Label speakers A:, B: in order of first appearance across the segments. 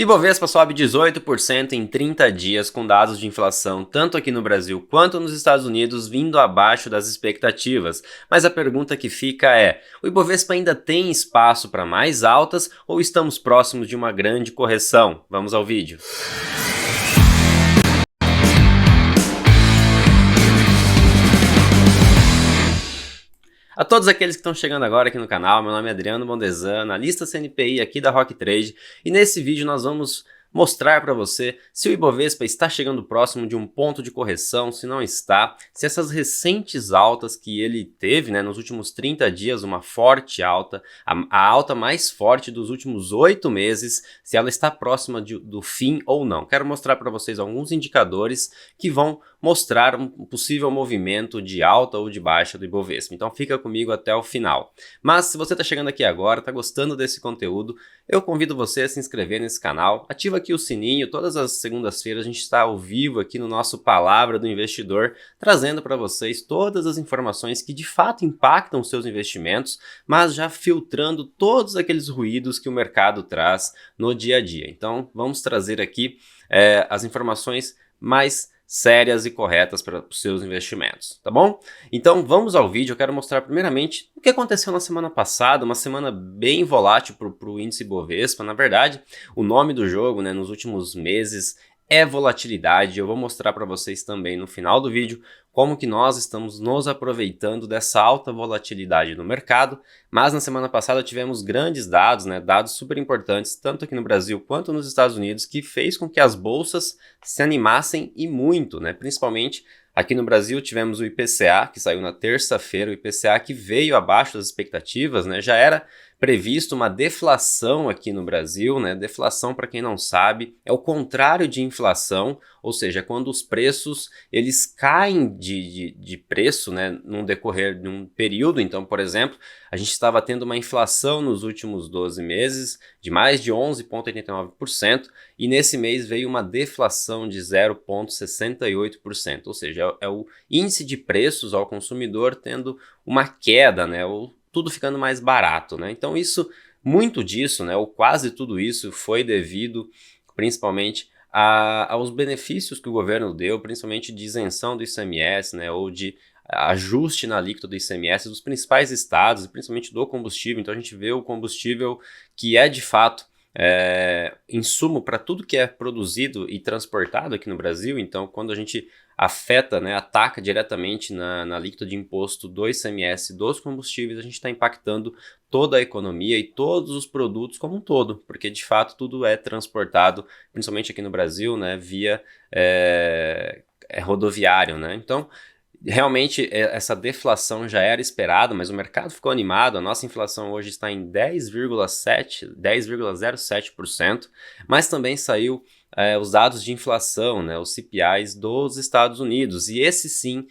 A: Ibovespa sobe 18% em 30 dias com dados de inflação tanto aqui no Brasil quanto nos Estados Unidos vindo abaixo das expectativas. Mas a pergunta que fica é, o Ibovespa ainda tem espaço para mais altas ou estamos próximos de uma grande correção? Vamos ao vídeo. A todos aqueles que estão chegando agora aqui no canal, meu nome é Adriano Bondezan, analista CNPI aqui da Rock Trade, e nesse vídeo nós vamos mostrar para você se o Ibovespa está chegando próximo de um ponto de correção, se não está, se essas recentes altas que ele teve, nos últimos 30 dias, uma forte alta, a alta mais forte dos últimos 8 meses, se ela está próxima do fim ou não. Quero mostrar para vocês alguns indicadores que vão mostrar um possível movimento de alta ou de baixa do Ibovespa. Então fica comigo até o final. Mas se você está chegando aqui agora, está gostando desse conteúdo, eu convido você a se inscrever nesse canal, ativa aqui o sininho, todas as segundas-feiras a gente está ao vivo aqui no nosso Palavra do Investidor, trazendo para vocês todas as informações que de fato impactam os seus investimentos, mas já filtrando todos aqueles ruídos que o mercado traz no dia a dia. Então vamos trazer aqui as informações mais sérias e corretas para os seus investimentos, tá bom? Então vamos ao vídeo. Eu quero mostrar primeiramente o que aconteceu na semana passada, uma semana bem volátil para o índice Bovespa. Na verdade, o nome do jogo, nos últimos meses é volatilidade. Eu vou mostrar para vocês também no final do vídeo como que nós estamos nos aproveitando dessa alta volatilidade no mercado, mas na semana passada tivemos grandes dados, dados super importantes, tanto aqui no Brasil quanto nos Estados Unidos, que fez com que as bolsas se animassem e muito, principalmente aqui no Brasil tivemos o IPCA, que saiu na terça-feira, o IPCA que veio abaixo das expectativas, já era previsto uma deflação aqui no Brasil, Deflação, para quem não sabe, é o contrário de inflação, ou seja, quando os preços eles caem de preço, num decorrer de um período. Então, por exemplo, a gente estava tendo uma inflação nos últimos 12 meses de mais de 11,89% e nesse mês veio uma deflação de 0,68%, ou seja, é o índice de preços ao consumidor tendo uma queda, tudo ficando mais barato, Então muito disso, ou quase tudo isso foi devido principalmente aos benefícios que o governo deu, principalmente de isenção do ICMS, ou de ajuste na alíquota do ICMS dos principais estados, principalmente do combustível. Então a gente vê o combustível que é de fato insumo para tudo que é produzido e transportado aqui no Brasil. Então quando a gente afeta, ataca diretamente na alíquota de imposto do ICMS dos combustíveis, a gente está impactando toda a economia e todos os produtos como um todo, porque de fato tudo é transportado, principalmente aqui no Brasil, via rodoviário, Então, realmente essa deflação já era esperada, mas o mercado ficou animado. A nossa inflação hoje está em 10,07%, mas também saiu os dados de inflação, os CPIs dos Estados Unidos, e esse sim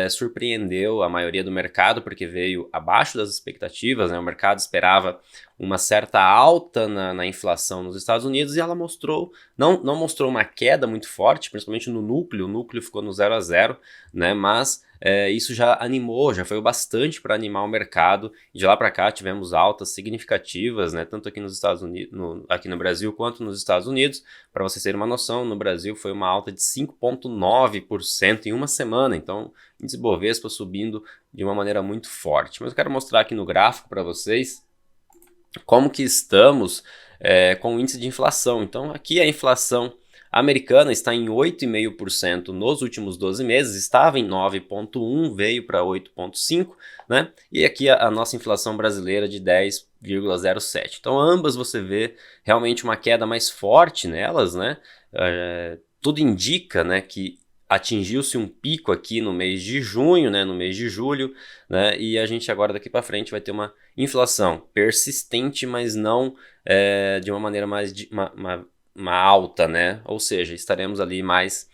A: surpreendeu a maioria do mercado, porque veio abaixo das expectativas, o mercado esperava uma certa alta na inflação nos Estados Unidos e ela não mostrou uma queda muito forte, principalmente no núcleo. O núcleo ficou no 0 a 0, mas isso já animou, já foi bastante para animar o mercado, e de lá para cá tivemos altas significativas, tanto aqui nos Estados Unidos, aqui no Brasil quanto nos Estados Unidos. Para vocês terem uma noção, no Brasil foi uma alta de 5,9% em uma semana, então índice Bovespa subindo de uma maneira muito forte. Mas eu quero mostrar aqui no gráfico para vocês como que estamos com o índice de inflação. Então aqui a inflação americana está em 8,5% nos últimos 12 meses, estava em 9,1%, veio para 8,5%, E aqui a nossa inflação brasileira de 10,07%. Então ambas você vê realmente uma queda mais forte nelas, tudo indica, que atingiu-se um pico aqui no mês de junho, no mês de julho, e a gente agora daqui para frente vai ter uma inflação persistente, mas não de uma maneira mais uma alta, ou seja, estaremos ali mais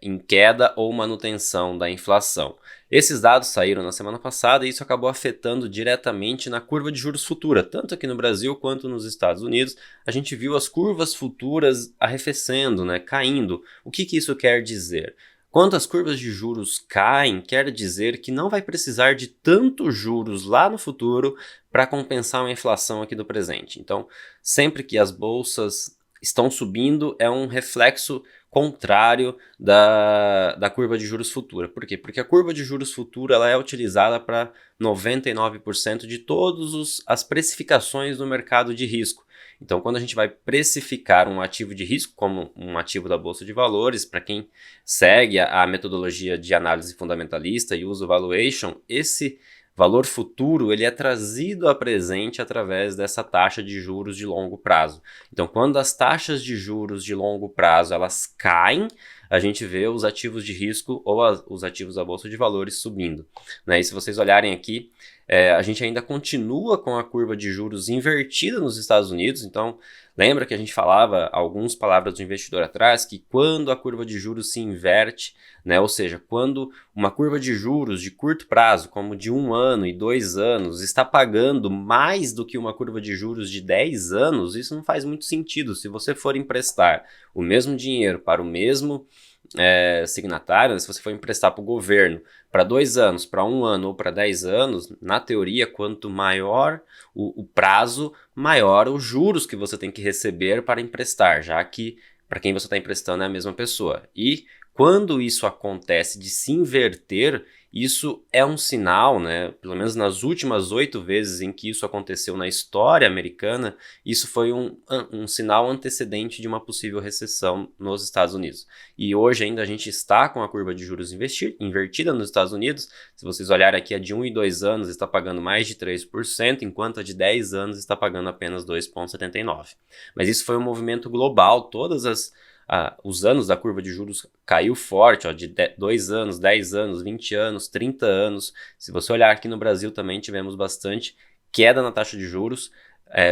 A: em queda ou manutenção da inflação. Esses dados saíram na semana passada e isso acabou afetando diretamente na curva de juros futura, tanto aqui no Brasil quanto nos Estados Unidos. A gente viu as curvas futuras arrefecendo, caindo. O que isso quer dizer? Quando as curvas de juros caem, quer dizer que não vai precisar de tantos juros lá no futuro para compensar uma inflação aqui do presente. Então, sempre que as bolsas estão subindo, é um reflexo contrário da curva de juros futura. Por quê? Porque a curva de juros futura ela é utilizada para 99% de todas as precificações do mercado de risco. Então, quando a gente vai precificar um ativo de risco, como um ativo da Bolsa de Valores, para quem segue a metodologia de análise fundamentalista e usa o valuation, esse valor futuro ele é trazido a presente através dessa taxa de juros de longo prazo. Então, quando as taxas de juros de longo prazo elas caem, a gente vê os ativos de risco ou os ativos da Bolsa de Valores subindo, né? E se vocês olharem aqui, a gente ainda continua com a curva de juros invertida nos Estados Unidos. Então, lembra que a gente falava algumas palavras do investidor atrás, que quando a curva de juros se inverte, né, ou seja, quando uma curva de juros de curto prazo, como de 1 ano e 2 anos, está pagando mais do que uma curva de juros de 10 anos, isso não faz muito sentido. Se você for emprestar o mesmo dinheiro para o mesmo signatário, né, se você for emprestar para o governo para 2 anos, para 1 ano ou para 10 anos, na teoria, quanto maior o prazo, maior os juros que você tem que receber para emprestar, já que para quem você está emprestando é a mesma pessoa. E quando isso acontece de se inverter, isso é um sinal, né? Pelo menos nas últimas 8 vezes em que isso aconteceu na história americana, isso foi um sinal antecedente de uma possível recessão nos Estados Unidos. E hoje ainda a gente está com a curva de juros invertida nos Estados Unidos. Se vocês olharem aqui, a de 1 e 2 anos está pagando mais de 3%, enquanto a de 10 anos está pagando apenas 2,79%. Mas isso foi um movimento global, os anos da curva de juros caiu forte, ó, de 2 anos, 10 anos, 20 anos, 30 anos. Se você olhar aqui no Brasil também tivemos bastante queda na taxa de juros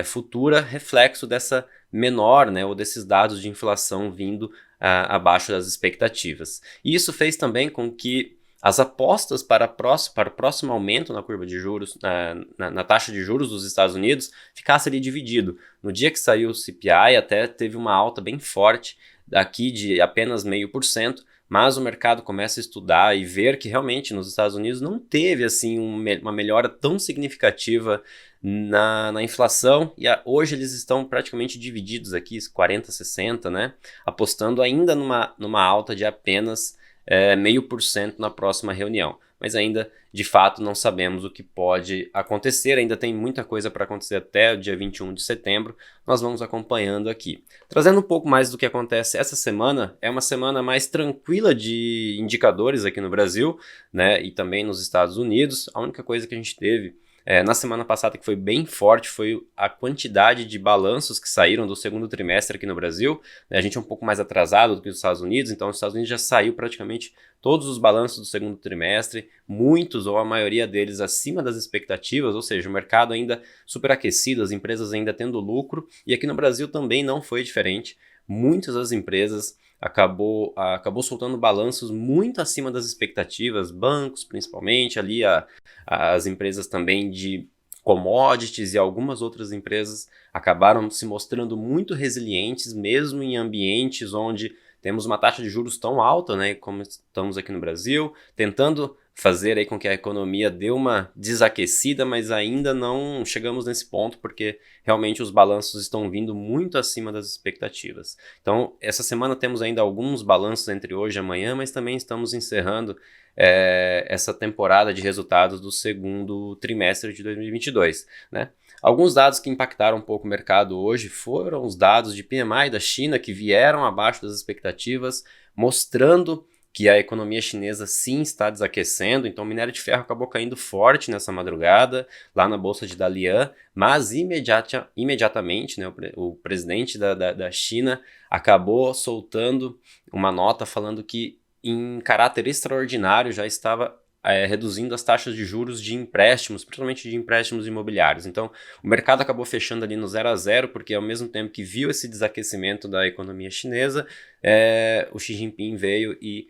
A: futura, reflexo dessa menor, né, ou desses dados de inflação vindo abaixo das expectativas. E isso fez também com que as apostas para o próximo aumento na curva de juros, na taxa de juros dos Estados Unidos, ficasse ali dividido. No dia que saiu o CPI, até teve uma alta bem forte, daqui de apenas 0,5%, mas o mercado começa a estudar e ver que realmente nos Estados Unidos não teve assim uma melhora tão significativa na inflação, e hoje eles estão praticamente divididos aqui, 40-60, né? Apostando ainda numa alta de apenas 0,5% na próxima reunião. Mas ainda, de fato, não sabemos o que pode acontecer, ainda tem muita coisa para acontecer até o dia 21 de setembro, nós vamos acompanhando aqui. Trazendo um pouco mais do que acontece essa semana, é uma semana mais tranquila de indicadores aqui no Brasil, né, e também nos Estados Unidos. A única coisa que a gente teve na semana passada que foi bem forte foi a quantidade de balanços que saíram do segundo trimestre aqui no Brasil. A gente é um pouco mais atrasado do que os Estados Unidos, então os Estados Unidos já saiu praticamente todos os balanços do segundo trimestre, muitos ou a maioria deles acima das expectativas, ou seja, o mercado ainda superaquecido, as empresas ainda tendo lucro, e aqui no Brasil também não foi diferente. Muitas das empresas acabou soltando balanços muito acima das expectativas, bancos principalmente, ali as empresas também de commodities e algumas outras empresas acabaram se mostrando muito resilientes, mesmo em ambientes onde temos uma taxa de juros tão alta, né, como estamos aqui no Brasil, tentando fazer aí com que a economia dê uma desaquecida, mas ainda não chegamos nesse ponto, porque realmente os balanços estão vindo muito acima das expectativas. Então, essa semana temos ainda alguns balanços entre hoje e amanhã, mas também estamos encerrando essa temporada de resultados do segundo trimestre de 2022, né? Alguns dados que impactaram um pouco o mercado hoje foram os dados de PMI da China, que vieram abaixo das expectativas, mostrando que a economia chinesa sim está desaquecendo. Então o minério de ferro acabou caindo forte nessa madrugada, lá na bolsa de Dalian, mas imediatamente, né, o presidente da China acabou soltando uma nota falando que em caráter extraordinário já estava reduzindo as taxas de juros de empréstimos, principalmente de empréstimos imobiliários. Então, o mercado acabou fechando ali no 0 a 0, porque ao mesmo tempo que viu esse desaquecimento da economia chinesa, o Xi Jinping veio e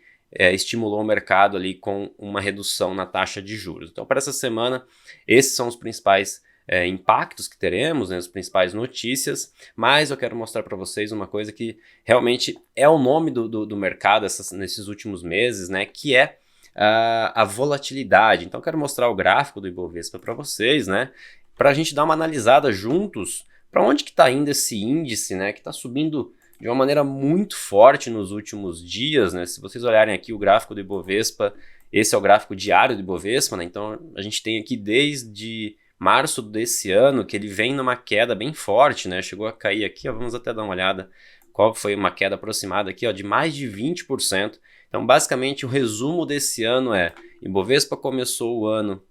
A: estimulou o mercado ali com uma redução na taxa de juros. Então, para essa semana, esses são os principais impactos que teremos, né, as principais notícias, mas eu quero mostrar para vocês uma coisa que realmente é o nome do mercado nesses últimos meses, né, que é a volatilidade. Então eu quero mostrar o gráfico do Ibovespa para vocês, né, para a gente dar uma analisada juntos para onde que está indo esse índice, né, que está subindo de uma maneira muito forte nos últimos dias, né? Se vocês olharem aqui o gráfico do Ibovespa, esse é o gráfico diário do Ibovespa, né? Então a gente tem aqui desde março desse ano que ele vem numa queda bem forte, né? Chegou a cair aqui, ó, vamos até dar uma olhada qual foi uma queda aproximada aqui, ó, de mais de 20%. Então basicamente o resumo desse ano é: Ibovespa começou o ano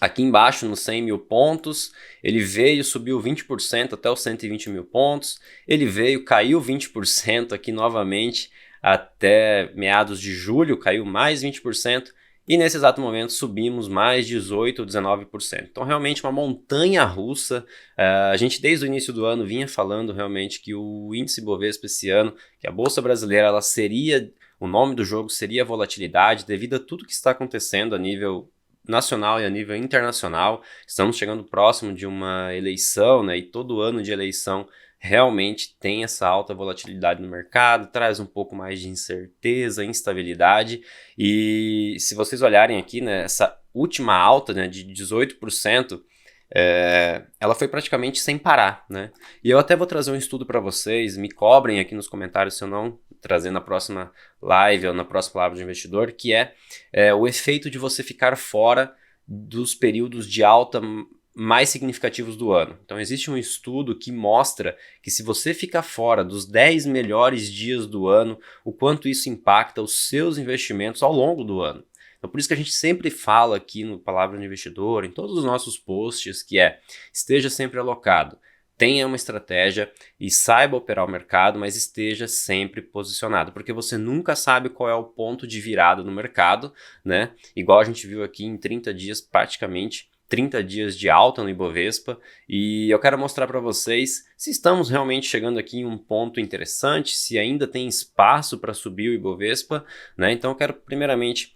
A: aqui embaixo nos 100 mil pontos, ele veio, subiu 20% até os 120 mil pontos, ele veio, caiu 20% aqui novamente até meados de julho, caiu mais 20%, e nesse exato momento subimos mais 18% ou 19%. Então realmente uma montanha russa. A gente desde o início do ano vinha falando realmente que o índice Bovespa esse ano, que a Bolsa Brasileira, ela seria, o nome do jogo seria volatilidade, devido a tudo que está acontecendo a nível nacional e a nível internacional. Estamos chegando próximo de uma eleição, né? E todo ano de eleição realmente tem essa alta volatilidade no mercado, traz um pouco mais de incerteza, instabilidade. E se vocês olharem aqui, né, essa última alta, né, de 18%, ela foi praticamente sem parar, né? E eu até vou trazer um estudo para vocês, me cobrem aqui nos comentários se eu não trazer na próxima live ou na próxima palavra de investidor, que é o efeito de você ficar fora dos períodos de alta mais significativos do ano. Então existe um estudo que mostra que se você ficar fora dos 10 melhores dias do ano, o quanto isso impacta os seus investimentos ao longo do ano. Então por isso que a gente sempre fala aqui no Palavra de Investidor, em todos os nossos posts, que esteja sempre alocado, tenha uma estratégia e saiba operar o mercado, mas esteja sempre posicionado, porque você nunca sabe qual é o ponto de virada no mercado, né? Igual a gente viu aqui em 30 dias, praticamente 30 dias de alta no Ibovespa, e eu quero mostrar para vocês se estamos realmente chegando aqui em um ponto interessante, se ainda tem espaço para subir o Ibovespa, né? Então eu quero primeiramente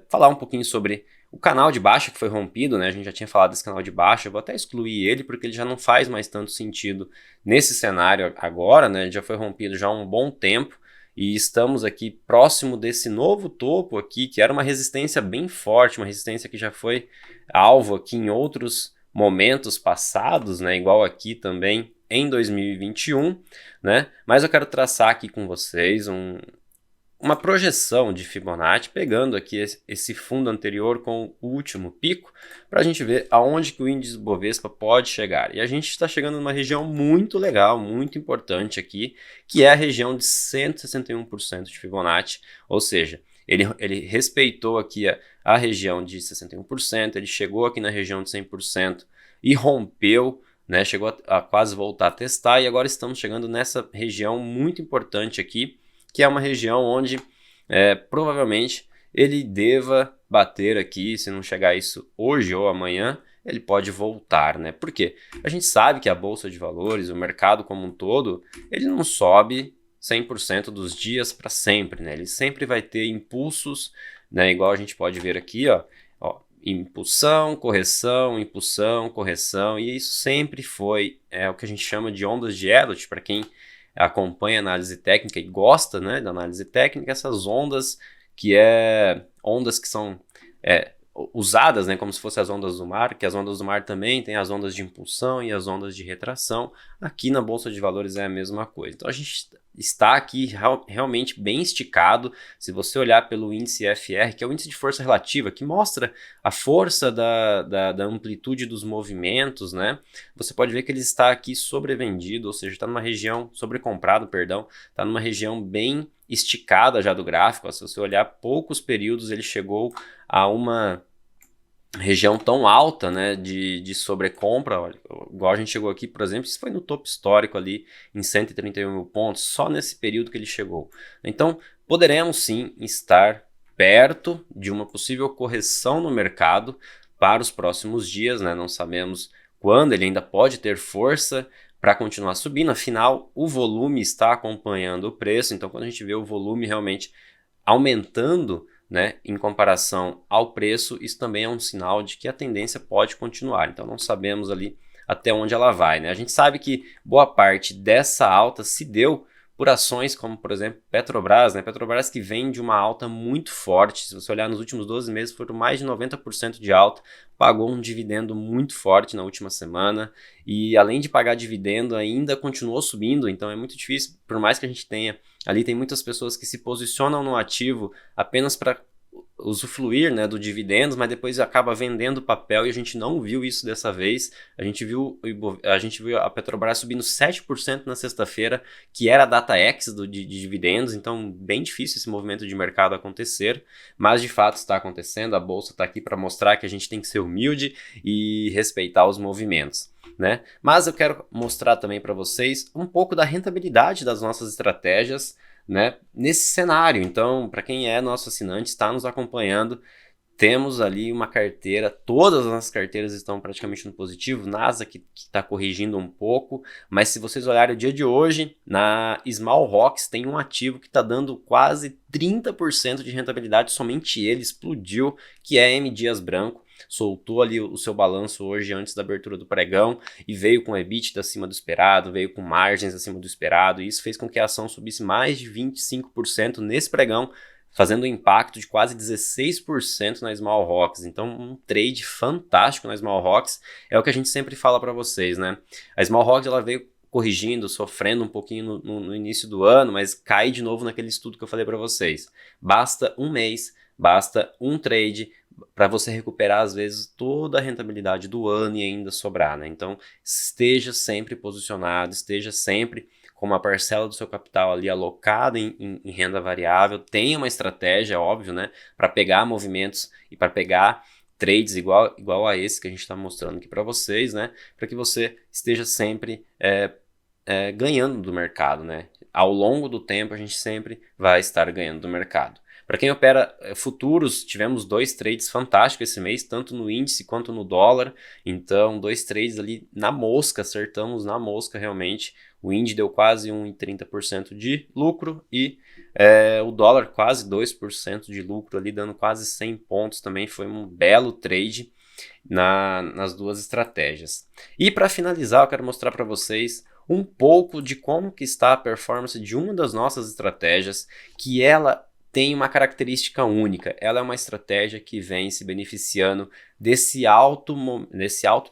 A: falar um pouquinho sobre o canal de baixa que foi rompido, né? A gente já tinha falado desse canal de baixa, eu vou até excluir ele porque ele já não faz mais tanto sentido nesse cenário agora, né? Ele já foi rompido já há um bom tempo e estamos aqui próximo desse novo topo aqui, que era uma resistência bem forte, uma resistência que já foi alvo aqui em outros momentos passados, né? Igual aqui também em 2021, né? Mas eu quero traçar aqui com vocês uma projeção de Fibonacci, pegando aqui esse fundo anterior com o último pico, para a gente ver aonde que o índice Bovespa pode chegar. E a gente está chegando numa região muito legal, muito importante aqui, que é a região de 161% de Fibonacci, ou seja, ele respeitou aqui a região de 61%, ele chegou aqui na região de 100% e rompeu, né, chegou a quase voltar a testar, e agora estamos chegando nessa região muito importante aqui, que é uma região onde provavelmente ele deva bater aqui. Se não chegar isso hoje ou amanhã, ele pode voltar, né? Por quê? A gente sabe que a Bolsa de Valores, o mercado como um todo, ele não sobe 100% dos dias para sempre, né? Ele sempre vai ter impulsos, né? Igual a gente pode ver aqui, ó, impulsão, correção, impulsão, correção, e isso sempre foi o que a gente chama de ondas de Elliott, para quem acompanha análise técnica e gosta, né, da análise técnica, essas ondas ondas que são usadas, né, como se fossem as ondas do mar, que as ondas do mar também tem as ondas de impulsão e as ondas de retração. Aqui na Bolsa de Valores é a mesma coisa. Então a gente está aqui realmente bem esticado. Se você olhar pelo índice FR, que é o índice de força relativa, que mostra a força da amplitude dos movimentos, né? Você pode ver que ele está aqui sobrevendido, ou seja, está numa região, sobrecomprado, perdão, está numa região bem esticada já do gráfico. Se você olhar poucos períodos, ele chegou a uma região tão alta, né, de sobrecompra. Olha, igual a gente chegou aqui, por exemplo, isso foi no topo histórico ali em 131 mil pontos, só nesse período que ele chegou. Então, poderemos sim estar perto de uma possível correção no mercado para os próximos dias, né? Não sabemos quando, ele ainda pode ter força para continuar subindo, afinal o volume está acompanhando o preço. Então quando a gente vê o volume realmente aumentando né, em comparação ao preço, isso também é um sinal de que a tendência pode continuar. Então não sabemos ali até onde ela vai, né? A gente sabe que boa parte dessa alta se deu por ações como, por exemplo, Petrobras, né? Petrobras que vem de uma alta muito forte. Se você olhar nos últimos 12 meses, foram mais de 90% de alta, pagou um dividendo muito forte na última semana e além de pagar dividendo, ainda continuou subindo, então é muito difícil, por mais que a gente tenha, ali tem muitas pessoas que se posicionam no ativo apenas para usufruir, né, do dividendos, mas depois acaba vendendo o papel e a gente não viu isso dessa vez. A gente viu a Petrobras subindo 7% na sexta-feira, que era a data X de dividendos, então bem difícil esse movimento de mercado acontecer, mas de fato está acontecendo. A bolsa está aqui para mostrar que a gente tem que ser humilde e respeitar os movimentos, né? Mas eu quero mostrar também para vocês um pouco da rentabilidade das nossas estratégias, né, nesse cenário. Então, para quem é nosso assinante, está nos acompanhando, temos ali uma carteira, todas as nossas carteiras estão praticamente no positivo, Nasdaq que está corrigindo um pouco, mas se vocês olharem o dia de hoje, na Small Rocks tem um ativo que está dando quase 30% de rentabilidade, somente ele explodiu, que é M Dias Branco. Soltou ali o seu balanço hoje antes da abertura do pregão e veio com EBITDA acima do esperado, veio com margens acima do esperado, e isso fez com que a ação subisse mais de 25% nesse pregão, fazendo um impacto de quase 16% na Small Rocks. Então um trade fantástico na Small Rocks, é o que a gente sempre fala para vocês, né? A Small Rocks ela veio corrigindo, sofrendo um pouquinho no início do ano, mas cai de novo naquele estudo que eu falei para vocês. Basta um mês, basta um trade para você recuperar às vezes toda a rentabilidade do ano e ainda sobrar, né? Então esteja sempre posicionado, esteja sempre com uma parcela do seu capital ali alocada em renda variável, tenha uma estratégia, óbvio, né, para pegar movimentos e para pegar trades igual a esse que a gente está mostrando aqui para vocês, né, para que você esteja sempre ganhando do mercado, né? Ao longo do tempo a gente sempre vai estar ganhando do mercado. Para quem opera futuros, tivemos 2 trades fantásticos esse mês, tanto no índice quanto no dólar. Então, 2 trades ali na mosca, acertamos na mosca realmente. O índice deu quase 1,30% de lucro e o dólar quase 2% de lucro ali, dando quase 100 pontos também. Foi um belo trade nas duas estratégias. E para finalizar, eu quero mostrar para vocês um pouco de como que está a performance de uma das nossas estratégias, que ela tem uma característica única. Ela é uma estratégia que vem se beneficiando desse alto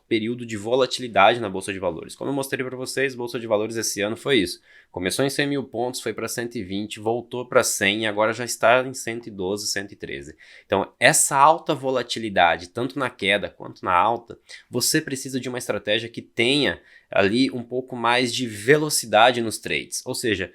A: período de volatilidade na Bolsa de Valores. Como eu mostrei para vocês, Bolsa de Valores esse ano foi isso. Começou em 100 mil pontos, foi para 120, voltou para 100 e agora já está em 112, 113. Então, essa alta volatilidade, tanto na queda quanto na alta, você precisa de uma estratégia que tenha ali um pouco mais de velocidade nos trades. Ou seja,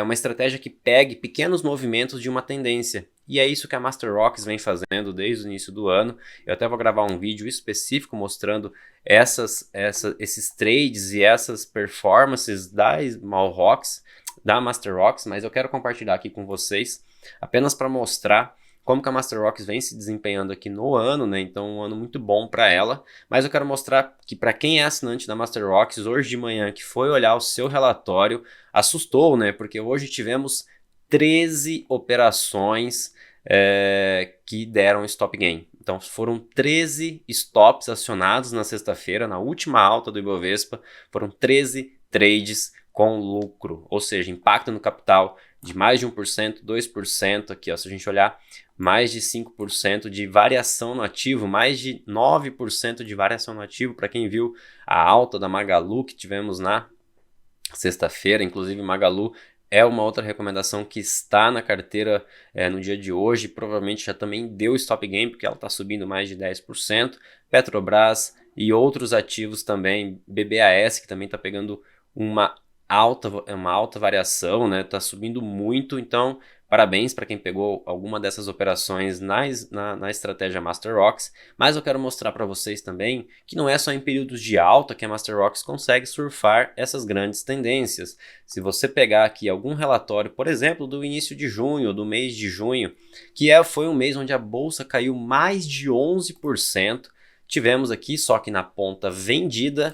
A: uma estratégia que pegue pequenos movimentos de uma tendência. E é isso que a Master Rocks vem fazendo desde o início do ano. Eu até vou gravar um vídeo específico mostrando esses trades e essas performances da Small Rocks, da Master Rocks, mas eu quero compartilhar aqui com vocês apenas para mostrar como que a Master Rocks vem se desempenhando aqui no ano, né? Então, um ano muito bom para ela. Mas eu quero mostrar que para quem é assinante da Master Rocks, hoje de manhã, que foi olhar o seu relatório, assustou, né? Porque hoje tivemos 13 operações que deram stop gain. Então, foram 13 stops acionados na sexta-feira, na última alta do Ibovespa. Foram 13 trades com lucro, ou seja, impacto no capital de mais de 1%, 2%, aqui ó, se a gente olhar, mais de 5% de variação no ativo, mais de 9% de variação no ativo, para quem viu a alta da Magalu que tivemos na sexta-feira, inclusive Magalu é uma outra recomendação que está na carteira no dia de hoje, provavelmente já também deu stop gain, porque ela está subindo mais de 10%, Petrobras e outros ativos também, BBAS, que também está pegando uma alta variação, né? Tá subindo muito, então parabéns para quem pegou alguma dessas operações na estratégia Master Rocks, mas eu quero mostrar para vocês também que não é só em períodos de alta que a Master Rocks consegue surfar essas grandes tendências. Se você pegar aqui algum relatório, por exemplo, do início de junho, do mês de junho, que foi um mês onde a bolsa caiu mais de 11%, tivemos aqui, só que na ponta vendida,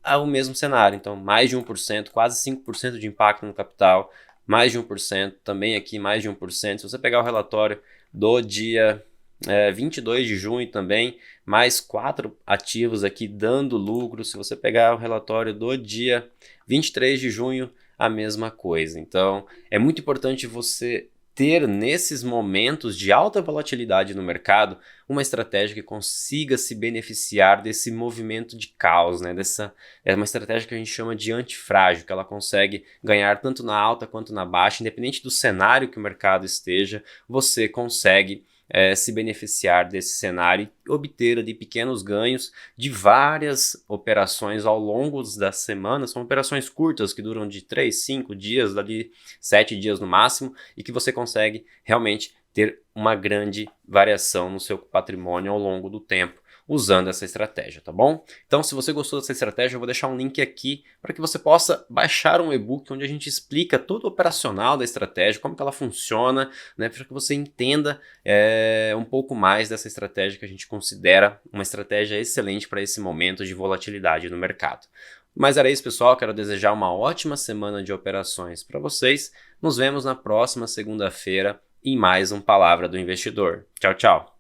A: ao mesmo cenário, então mais de 1%, quase 5% de impacto no capital, mais de 1%, também aqui mais de 1%. Se você pegar o relatório do dia 22 de junho também, mais 4 ativos aqui dando lucro. Se você pegar o relatório do dia 23 de junho, a mesma coisa. Então, é muito importante você ter nesses momentos de alta volatilidade no mercado uma estratégia que consiga se beneficiar desse movimento de caos, né? É uma estratégia que a gente chama de antifrágil, que ela consegue ganhar tanto na alta quanto na baixa, independente do cenário que o mercado esteja, você consegue se beneficiar desse cenário e obter ali pequenos ganhos de várias operações ao longo das semanas. São operações curtas que duram de 3, 5 dias, dali 7 dias no máximo, e que você consegue realmente ter uma grande variação no seu patrimônio ao longo do tempo, usando essa estratégia, tá bom? Então, se você gostou dessa estratégia, eu vou deixar um link aqui para que você possa baixar um e-book onde a gente explica todo o operacional da estratégia, como que ela funciona, né, para que você entenda um pouco mais dessa estratégia que a gente considera uma estratégia excelente para esse momento de volatilidade no mercado. Mas era isso, pessoal. Quero desejar uma ótima semana de operações para vocês. Nos vemos na próxima segunda-feira em mais um Palavra do Investidor. Tchau, tchau!